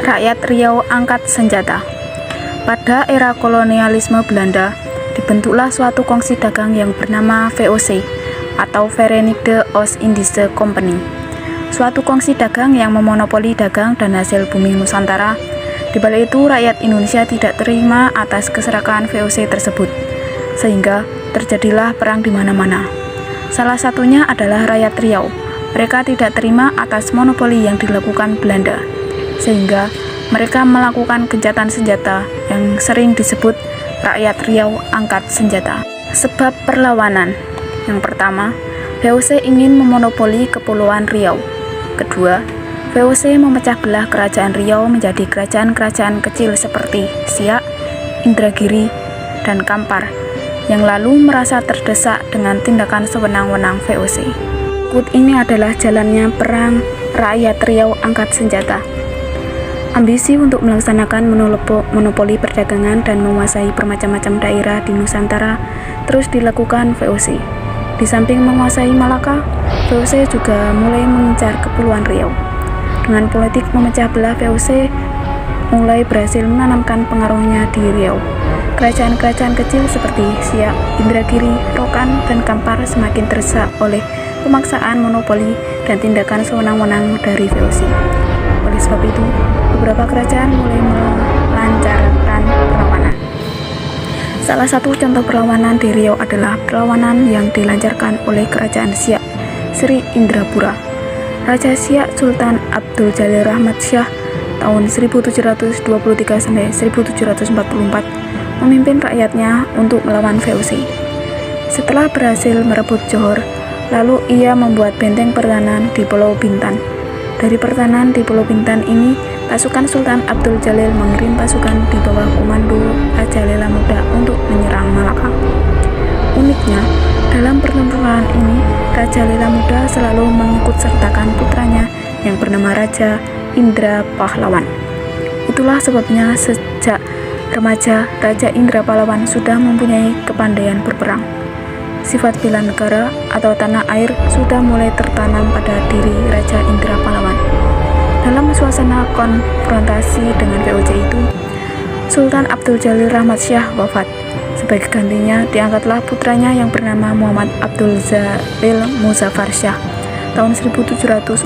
Rakyat Riau angkat senjata. Pada era kolonialisme Belanda, dibentuklah suatu kongsi dagang yang bernama VOC atau Verenigde Oost-Indische Compagnie. Suatu kongsi dagang yang memonopoli dagang dan hasil bumi Nusantara. Di balik itu, rakyat Indonesia tidak terima atas keserakahan VOC tersebut, sehingga terjadilah perang di mana-mana. Salah satunya adalah rakyat Riau. Mereka tidak terima atas monopoli yang dilakukan Belanda, sehingga mereka melakukan gencatan senjata yang sering disebut rakyat Riau angkat senjata. Sebab perlawanan. Yang pertama, VOC ingin memonopoli Kepulauan Riau. Kedua, VOC memecah belah kerajaan Riau menjadi kerajaan-kerajaan kecil seperti Siak, Indragiri, dan Kampar, yang lalu merasa terdesak dengan tindakan sewenang-wenang VOC. Berikut ini adalah jalannya perang rakyat Riau angkat senjata. Ambisi untuk melaksanakan monopoli perdagangan dan menguasai bermacam-macam daerah di Nusantara terus dilakukan VOC. Di samping menguasai Malaka, VOC juga mulai mengincar Kepulauan Riau. Dengan politik memecah belah, VOC mulai berhasil menanamkan pengaruhnya di Riau. Kerajaan-kerajaan kecil seperti Siak, Indragiri, Rokan, dan Kampar semakin terdesak oleh pemaksaan monopoli dan tindakan sewenang-wenang dari VOC. Oleh sebab itu, beberapa kerajaan mulai melancarkan perlawanan. Salah satu contoh perlawanan di Riau adalah perlawanan yang dilancarkan oleh Kerajaan Siak, Sri Indrapura. Raja Siak Sultan Abdul Jalil Rahmat Shah tahun 1723-1744 memimpin rakyatnya untuk melawan VOC. Setelah berhasil merebut Johor, lalu ia membuat benteng pertahanan di Pulau Bintan. Dari pertahanan di Pulau Bintan ini, pasukan Sultan Abdul Jalil mengirim pasukan di bawah komando Raja Lela Muda untuk menyerang Malaka. Uniknya, dalam pertempuran ini, Raja Lela Muda selalu mengikut sertakan putranya yang bernama Raja Indra Pahlawan. Itulah sebabnya sejak remaja, Raja Indra Pahlawan sudah mempunyai kepandaian berperang. Sifat bela negara atau tanah air sudah mulai tertanam pada diri Raja Indra Pahlawan. Dalam suasana konfrontasi dengan VOC itu, Sultan Abdul Jalil Rahmat Shah wafat. Sebagai gantinya, diangkatlah putranya yang bernama Muhammad Abdul Jalil Muzaffar Shah tahun 1746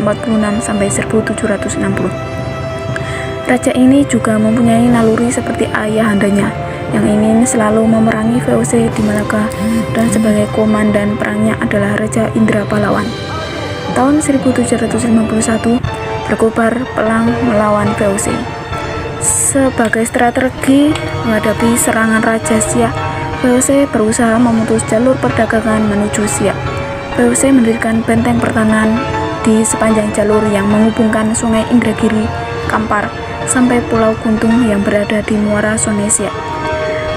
sampai 1760. Raja ini juga mempunyai naluri seperti ayahandanya yang ingin selalu memerangi VOC di Malaka, dan sebagai komandan perangnya adalah Raja Indra Pahlawan. Tahun 1751 berkobar pelang melawan VOC. Sebagai strategi menghadapi serangan Raja Siak, VOC berusaha memutus jalur perdagangan menuju Siak. VOC mendirikan benteng pertahanan di sepanjang jalur yang menghubungkan Sungai Indragiri, Kampar, sampai Pulau Guntung yang berada di muara Sungai Siak.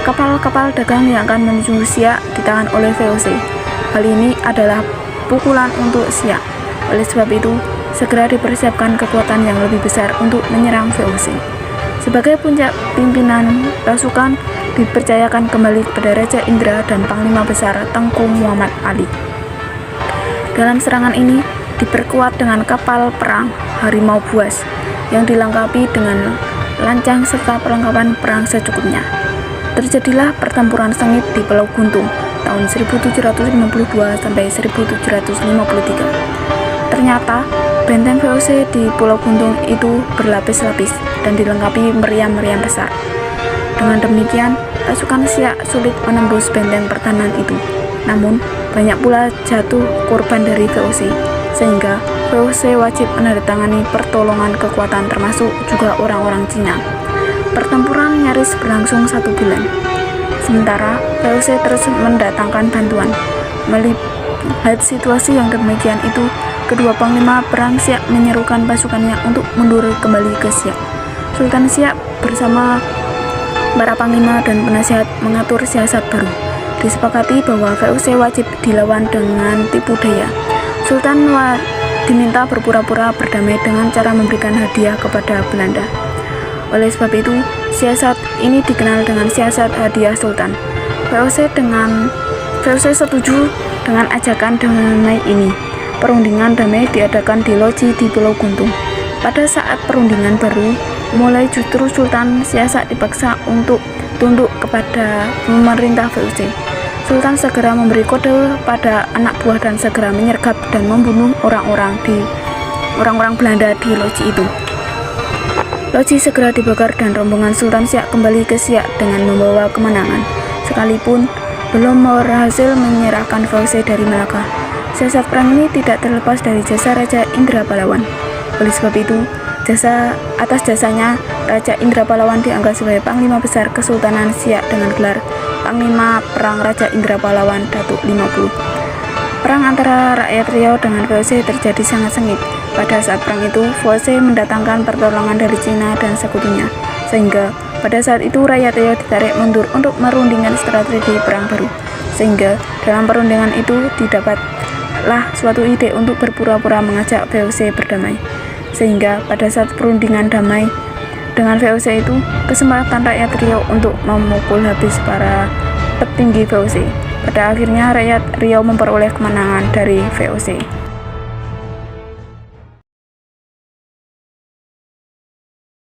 Kapal-kapal dagang yang akan menuju Siak ditahan oleh VOC. Hal ini adalah pukulan untuk Siak. Oleh sebab itu, segera dipersiapkan kekuatan yang lebih besar untuk menyerang VOC. Sebagai puncak pimpinan pasukan dipercayakan kembali kepada Raja Indra dan Panglima Besar Tengku Muhammad Ali. Dalam serangan ini diperkuat dengan kapal perang Harimau Buas yang dilengkapi dengan lancang serta perlengkapan perang secukupnya. Terjadilah pertempuran sengit di Pulau Guntung tahun 1752 sampai 1753. Ternyata benteng VOC di Pulau Guntung itu berlapis-lapis dan dilengkapi meriam-meriam besar. Dengan demikian, pasukan Siak sulit menembus benteng pertahanan itu. Namun, banyak pula jatuh korban dari VOC, sehingga VOC wajib menandatangani pertolongan kekuatan termasuk juga orang-orang Cina. Pertempuran nyaris berlangsung 1 bulan. Sementara VOC terus mendatangkan bantuan. Melihat situasi yang demikian itu, kedua panglima perang Siak menyerukan pasukannya untuk mundur kembali ke Siak. Sultan Siak bersama para panglima dan penasihat mengatur siasat baru. Disepakati bahwa VOC wajib dilawan dengan tipu daya. Sultan diminta berpura-pura berdamai dengan cara memberikan hadiah kepada Belanda. Oleh sebab itu, siasat ini dikenal dengan siasat hadiah Sultan. VOC setuju dengan ajakan damai ini. Perundingan damai diadakan di loji di Pulau Guntung. Pada saat perundingan baru mulai justru Sultan Syasak dipaksa untuk tunduk kepada pemerintah VOC. Sultan segera memberi kode pada anak buah dan segera menyergap dan membunuh orang-orang Belanda di loji itu. Loji segera dibakar dan rombongan Sultan Siak kembali ke Siak dengan membawa kemenangan, sekalipun belum berhasil menyerahkan VOC dari Melaka. Siasat perang ini tidak terlepas dari jasa Raja Indra Pahlawan. Oleh sebab itu, atas jasanya Raja Indra Pahlawan diangkat sebagai Panglima Besar Kesultanan Siak dengan gelar Panglima Perang Raja Indra Pahlawan Datuk 50. Perang antara rakyat Riau dengan VOC terjadi sangat sengit. Pada saat perang itu, VOC mendatangkan pertolongan dari Cina dan sekutunya, sehingga pada saat itu rakyat Riau ditarik mundur untuk merundingkan strategi perang baru. Sehingga dalam perundingan itu didapatlah suatu ide untuk berpura-pura mengajak VOC berdamai. Sehingga pada saat perundingan damai dengan VOC itu, kesempatan rakyat Riau untuk memukul habis para petinggi VOC. Pada akhirnya rakyat Riau memperoleh kemenangan dari VOC.